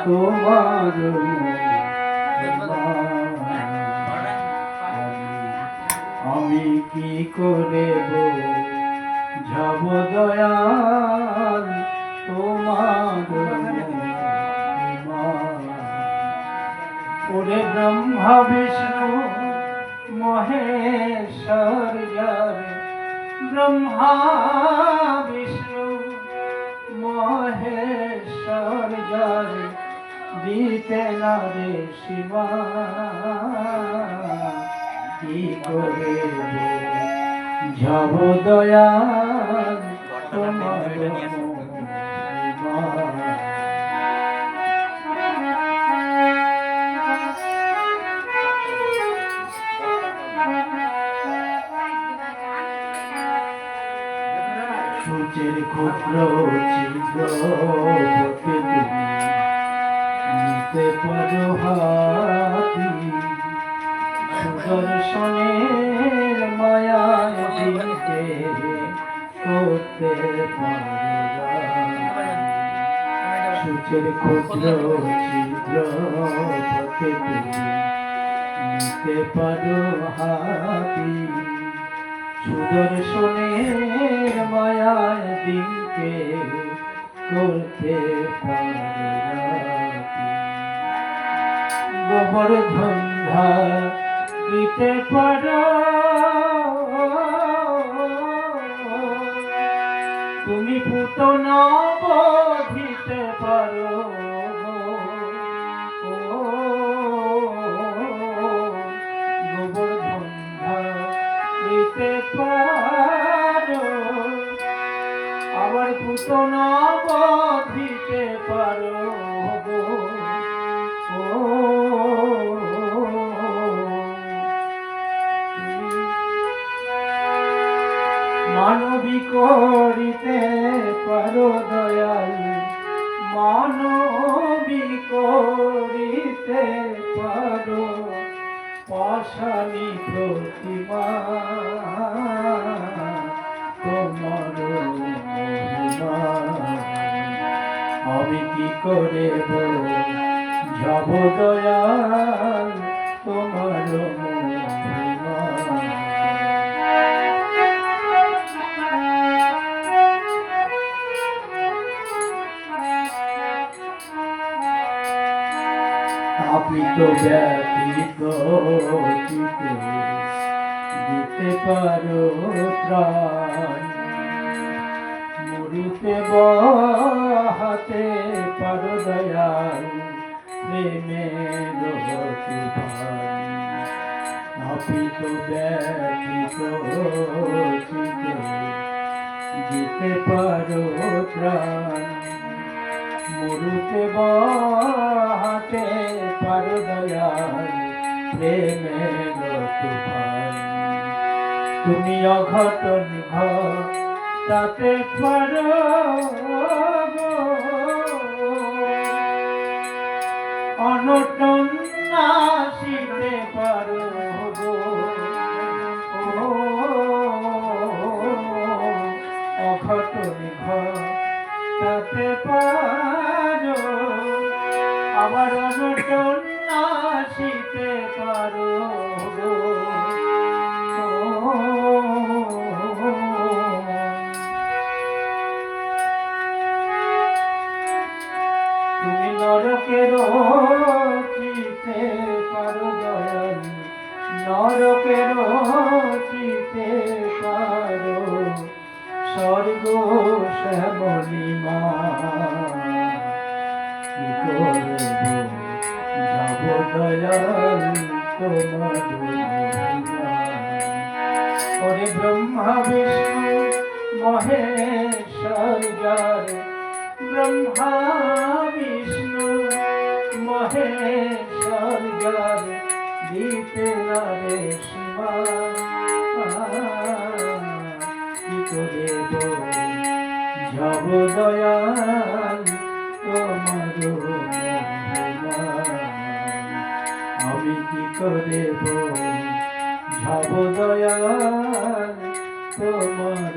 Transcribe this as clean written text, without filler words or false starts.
তোমার আমি কি করে যাব দয়াল তোমার ওরে ব্রহ্মা বিষ্ণু মহেশ্বর যারে ব্রহ্মা বিষ্ণু মহেশ্বর যারে দিতে না রে শিবা কি করে যাব দয়াল তোমার সূর্যের ক্ষুদ্র ছিদ্র হতে নিতে পারো হাতি সুদর্শনের মায়ায় দিতে করতে পারো সূর্যের ক্ষুদ্র ছিদ্র হতে নিতে পারো হাতি সুদর্শনের মায়ায় দিনকে করতে গোবর্ধন দিতে পারো তুমি পুতনা দিতে পারো গোবর্ধন দিতে পারো আবার পুতনা দিতে পারো মানবী করিতে পারো দয়াল মানবী করিতে পারো পাশানি প্রতিমা তোমার আমি কি করে যাব দয়াল তোমার তাপিত ব্যতীত দিতে পারো ত্রাণ মরিতে বহাতে পারো দয়াল প্রেমের তাপিত ব্যতীত দিতে পারো ত্রাণ মরুতে বহাতে পারো দয়াল প্রেমের তুফান তুমি অঘটন ঘটাতে পারো অনটন নাশিতে পারো অঘটন ঘটাতে পারো আবার অনটন নাশিতে পারো তুমি নরকের চিতে পারো দয়াল নরকের চিতে পারো স্বর্গ শ্যামলী মা কি করব যাব দয়াল তোমার ওরে ব্রহ্মা বিষ্ণু মহেশ্বর যারে ব্রহ্মা বিষ্ণু মহেশ্বর যারে দিতে না রে শিবা কি করে যাব দয়াল তোমার আমি কি করে যাব দয়াল তোমার